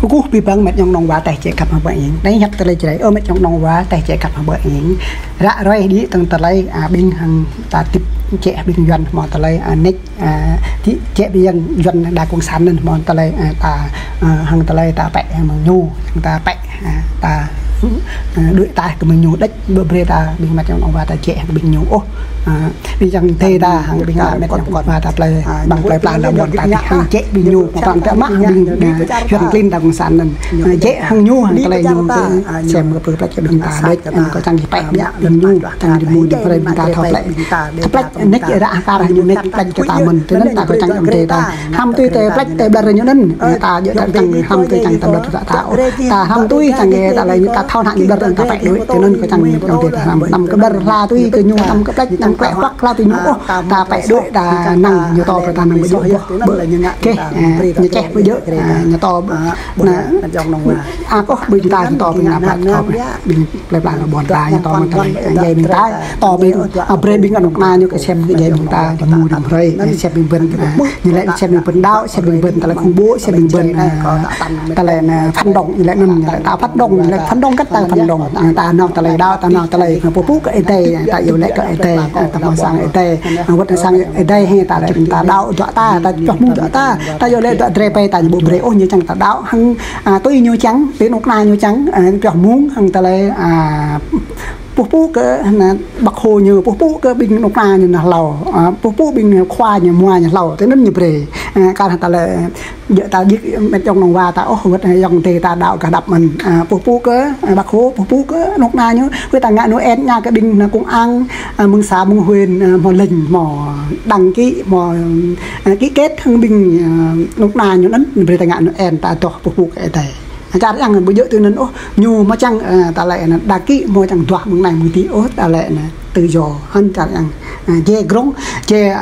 cú bị băng mệt trong nòng vá tay chạy cặp mà bệnh đấy nhặt tay chạy ôm mệt trong nòng vá tay chạy cặp mà bệnh rã rồi đi từng tay lấy bên hàng ta tiếp chạy bên doanh mòn tay lấy nick thì chạy bên doanh đại công sản nên mòn tay lấy ta hàng tay lấy ta bẹ mà nhu ta bẹ ta đuổi tay của mình nhu đất bờ bê ta bên mặt trong nòng vá ta chạy bên nhu vì chẳng thế ta hàng bên mệt trong nòng vá ta play bằng play plan là bọn ta hàng chạy bên nhu còn ta mắc bên doanh clean đại công sản nên chạy hàng nhu hàng tay lấy nhu xem cái bờ play bên ta đấy có chẳng gì bẹ bên nhu chẳng gì mùi bên bên ta thọt lại thọt nick ở đã ta là nhu nick play cho ta mình cho nên ta có chẳng ông thế ta ham tôi tê play tê bờ rồi như nên ta giữa chẳng ham tôi chẳng ta bật ta ham tôi chẳng nghe ta lấy ta thao nặng bật ta bẹ đối cho nên có chẳng ông thế ta nằm cái bờ la tôi cái nhu nằm cái play nằm quẹo quắc la tôi nhu ta bẹ đối ta nằm nhiều to ta nằm bây giờ cái như trẻ bây giờ nhiều to có bình ta to bình làm lại to bình lại là bọn ta nhiều to mà dây bình ta to bình bread bình ăn na như cái xem cái dây bình ta thì mua được rồi xem bình vân như lại xem bình vân đau xem bình vân ta là không bố xem bình vân ta là phân động như lại nằm ta phát động như lại phân động cách ta phân động ta nào ta lại đau ta nào ta lại bố cái tê ta yêu lại cái tê ta mang sang tê vật sang đây hay ta lại ta đau dọa ta chọc mua dọa ta yêu lại dọa trepe ta bộ bread như chẳng ta đau hăng tôi như trắng tiếng nóc na như trắng chọc muốn hăng ta lại bố cái bạc hồ như bố cái bình nóc na như là lầu bố bình khoa như mua như lầu thế nên như vậy cả ta là giờ ta giết bên trong nòng va ta vật dòng thì ta đạo cả đập mình bố cái bạc hồ bố cái nóc na như với ta ngại Noel nha cái bình là cũng ăn mừng xá mừng huyền mò lình mò đăng ký mò ký kết thương bình nóc na như nấn về ta ngại Noel ta cho bố cái này cha rằng bây giờ từ nên nhu mà chẳng ta lại là đa kỹ môi chẳng toạc bằng này một tí ta lại là từ giò hơn cha rằng chê grong chê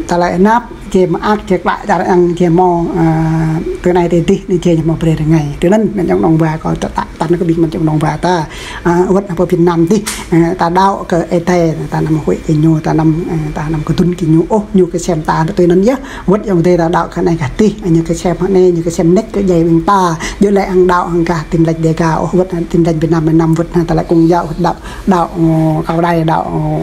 ta lại nắp chê mà ác chê lại cha rằng chê mò từ này thì tí nên chê mà về ngày từ nên bên trong đồng và có ta nó có bị mình trong đồng và ta vật ở Việt Nam tí ta đau cái ete ta nằm huệ cái nhu ta nằm cái tuân cái nhu nhu cái xem ta từ nên nhé vật trong đây ta đau cái này cả tí như cái xem họ này như cái xem neck cái dây bên ta giữa lại ăn đạo ăn cả tìm lệch đề cả vật tìm lệch Việt Nam bên năm vật ta lại cùng dạo đạo ở đây đạo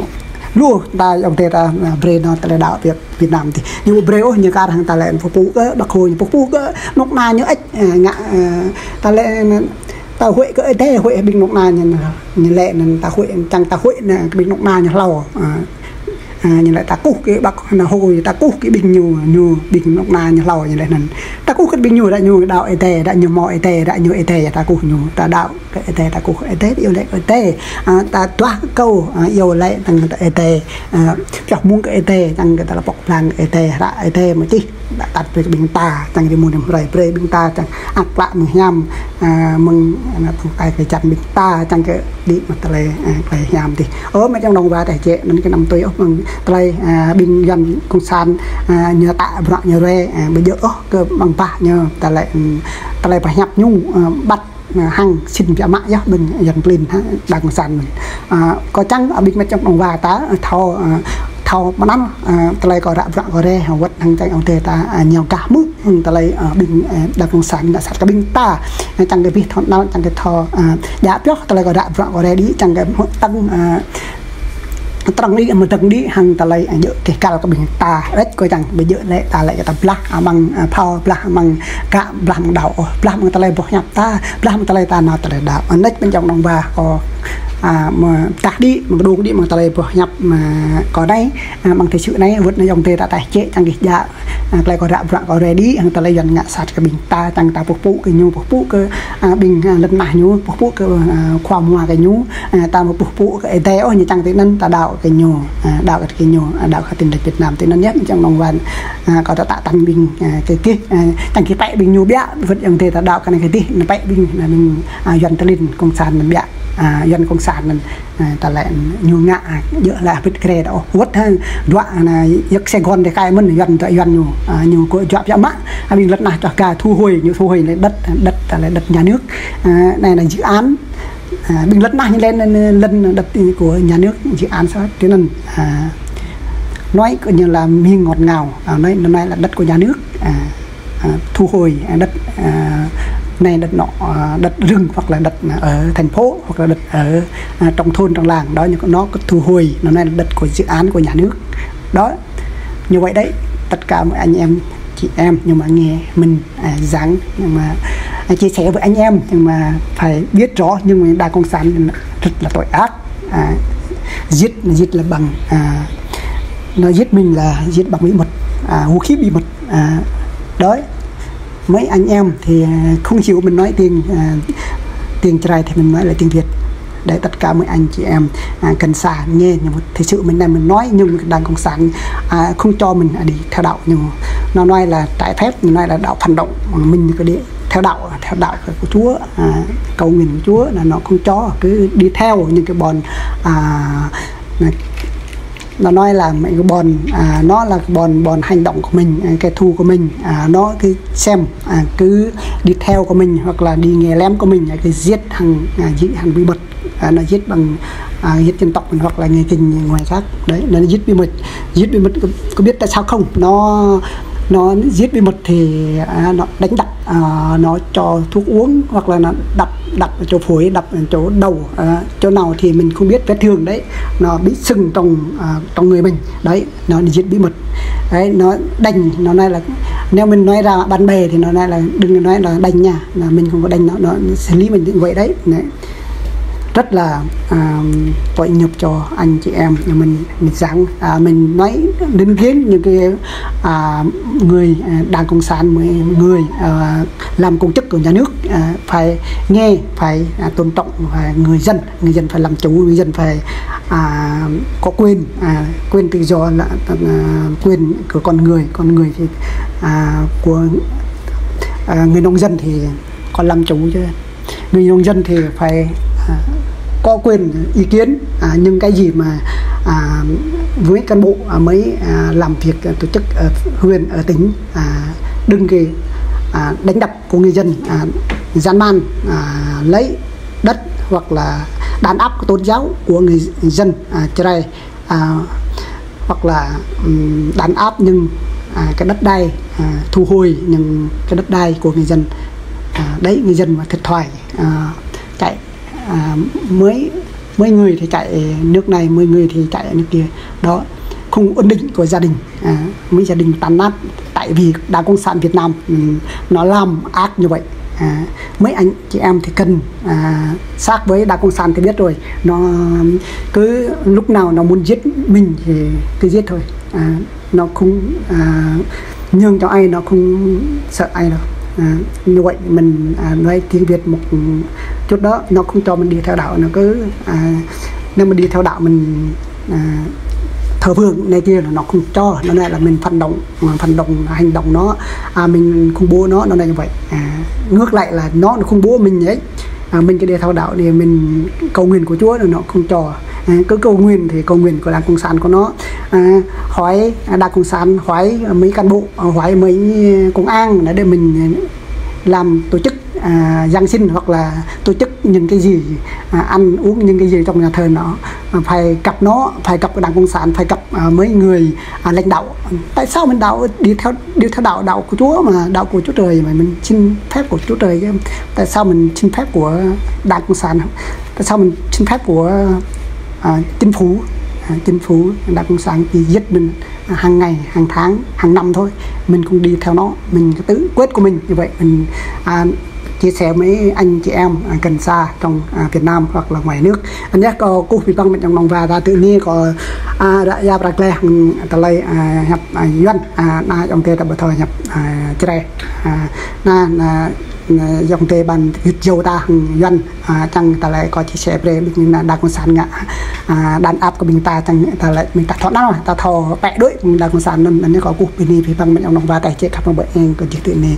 luôn ta ông ta brain nó ta lại đạo Việt Nam thì nhưng brain như cả thằng ta lại phục vụ cái đặc hồi phục vụ cái nóc na như ếch ngạ ta lại ta huệ cái thế huệ bình nóc na như lệ ta huệ chẳng ta huệ là bình nóc na như lầu như lại ta cúc cái bạc là hồi ta cúc cái bình nhiều bình nóc na như lầu như lại nên ta cúc cái bình nhiều đã nhiều đạo ete đã nhiều mọi ete đã nhiều ete ta cúc nhiều ta đạo cái ete ta cúc ete yêu lại ete ta toa câu yêu lại thằng ete chọc muốn cái ete thằng người ta là bọc lang ete ra ete mà chi đã đặt về bình ta thằng đi mua điểm rầy pre bình ta thằng ác lạ mừng nhâm mừng là thằng cái chặt bình ta thằng cái đi mà ta lấy cái nhâm thì mấy trong đồng va tại chế nên cái năm tôi mừng tay bình dân công sản nhờ tạ vợ nhờ re bây giờ cơ bằng bạc nhờ ta lại phải nhập nhung bắt hăng xin vợ mạ nhá mình dần lên bằng sản mình có chăng ở bên trong đồng và tá thao mà nắm ta lại có vợ có re vật thằng chạy ông tề ta nhiều cả mức ta lại bình đặc công sản đã sát cái bình ta chẳng cái việc thọ nào chẳng cái thọ giá trước ta lại có vợ có re đi chẳng cái tăng trăng đi mà trăng đi hàng ta lấy nhựa cái cao cái bình ta đấy coi rằng bây giờ lại ta lại ta black bằng power black bằng cả bằng đầu black bằng ta lấy bỏ nhập ta black ta lấy ta nào ta lấy đạo ở nách bên trong đồng và có mà ta đi mà đồ đi mà ta lấy bỏ nhập mà có đây bằng cái sự này vượt nó dòng tê ta tài chế chẳng cái dạ lại có đạo vạn có ready hàng ta lấy dần ngã sát cái bình ta chẳng ta phục vụ cái nhu phục vụ cái bình lần này nhu phục vụ cái khoa hòa cái nhu ta một phục vụ cái tê như chẳng thế nên ta đạo cái nhu đạo cái nhu đạo cái tình địch Việt Nam thì nó nhất trong đồng văn có ta tăng bình cái kia chẳng cái bậy bình nhu bẹ vượt dòng tê ta đạo cái này cái tí nó bậy bình là mình dần ta lên công sản mình bẹ dân công sản mình ta lại nhu ngạ dựa là biết kề đó vứt hơn đoạn là giấc Sài Gòn để khai mình dân tại dân nhiều cô chọn cho mắt mình lần nào cho cả thu hồi như thu hồi lấy đất là đất nhà nước này là dự án mình lần nào như lên đất của nhà nước dự án sao thế nên nói coi như là miếng ngọt ngào nói là đất của nhà nước thu hồi đất này đất nọ, đất rừng hoặc là đất ở thành phố hoặc là đất ở trong thôn trong làng đó, nhưng nó có thu hồi, nó này là đất của dự án của nhà nước đó. Như vậy đấy, tất cả mọi anh em chị em nhưng mà nghe mình dáng nhưng mà chia sẻ với anh em, nhưng mà phải biết rõ, nhưng mà Đảng Cộng sản rất là tội ác. Giết là bằng nó giết mình là giết bằng bí mật, vũ khí bí mật đó. Mấy anh em thì không hiểu mình nói tiếng trai thì mình nói là tiếng Việt để tất cả mấy anh chị em cần xa nghe. Nhưng mà thực sự mình nói, nhưng Đảng Cộng sản không cho mình đi theo đạo, nhưng nó nói là trái phép, nó nói là đạo phản động, mình cứ đi theo đạo của Chúa, cầu nguyện của Chúa là nó không cho, cứ đi theo những cái bọn nó nói là mấy cái bọn nó là bọn hành động của mình, kẻ thù của mình, nó cứ xem cứ đi theo của mình hoặc là đi nghe lém của mình, cứ giết hàng bí mật, nó giết bằng giết dân tộc hoặc là người kinh ngoài khác đấy, nó giết bí mật. Có biết tại sao không? Nó giết bí mật thì nó đánh đập, nó cho thuốc uống hoặc là nó đập ở chỗ phổi, đập ở chỗ đầu, chỗ nào thì mình không biết, vết thương đấy nó bị sưng trong người mình đấy, nó giết bí mật đấy. Nó đánh, nó nói là nếu mình nói ra bạn bè thì nó nói là đừng nói là đánh nha, là mình không có đánh nó xử lý mình như vậy đấy. Rất là tội nghiệp cho anh chị em. Mình rằng mình nói đến kiến những cái người Đảng Cộng sản, người làm công chức của nhà nước phải nghe, phải tôn trọng, và người dân phải làm chủ, người dân phải có quyền tự do, là quyền của con người thì của người nông dân thì còn làm chủ chứ. Người nông dân thì phải có quyền ý kiến, nhưng cái gì mà với cán bộ mới làm việc tổ chức ở huyện, ở tỉnh, đừng cái đánh đập của người dân, gian man lấy đất hoặc là đàn áp của tôn giáo của người dân trai, hoặc là đàn áp nhưng cái đất đai, thu hồi những cái đất đai của người dân đấy. Người dân mà thiệt thòi chạy, mấy người thì chạy nước này, 10 người thì chạy nước kia đó, không ổn định của gia đình, mấy gia đình tan nát tại vì Đảng Cộng sản Việt Nam nó làm ác như vậy. Mấy anh chị em thì cần sát với Đảng Cộng sản thì biết rồi, nó cứ lúc nào nó muốn giết mình thì cứ giết thôi, nó không nhường cho ai, nó không sợ ai đâu. Như vậy mình nói tiếng Việt một chút đó, nó không cho mình đi theo đạo, nó cứ nếu mà đi theo đạo mình thờ phượng này kia là nó không cho, nó này là mình phản động hành động nó, mình khủng bố nó là như vậy. Ngược lại là nó khủng bố mình ấy, mình cái đi theo đạo thì mình cầu nguyện của Chúa là nó không cho. Cứ cầu nguyện thì cầu nguyện của Đảng Cộng sản của nó, hỏi Đảng Cộng sản, hỏi mấy cán bộ, hỏi mấy công an để mình làm tổ chức Giáng sinh hoặc là tổ chức những cái gì, ăn uống những cái gì trong nhà thờ, nó phải gặp Đảng Cộng sản, phải gặp mấy người lãnh đạo. Tại sao mình đi theo đạo của Chúa, mà đạo của Chúa Trời mà mình xin phép của Chúa Trời chứ? Tại sao mình xin phép của Đảng Cộng sản? Tại sao mình xin phép của chính phủ Đảng Cộng sản thì giết mình hàng ngày, hàng tháng, hàng năm thôi, mình không đi theo nó, mình tự quyết của mình như vậy. Mình chia sẻ với anh chị em gần xa trong Việt Nam hoặc là ngoài nước. Anh nhắc có cô bị băng bệnh trong lòng và ta tự nhiên có đã ra bạc lê ta lấy nhập yuan na trong tê ta bờ thời nhập tre na dòng tê bàn việt dầu ta yuan chẳng ta lại có chia sẻ về mình là Đảng Cộng sản ngạ đàn áp của mình ta chẳng ta lại mình ta thoát nào ta thò bẹ đuổi Đảng Cộng sản nên anh nhắc có cô bị băng bệnh trong lòng và tại chế khắp bệnh của chỉ tự này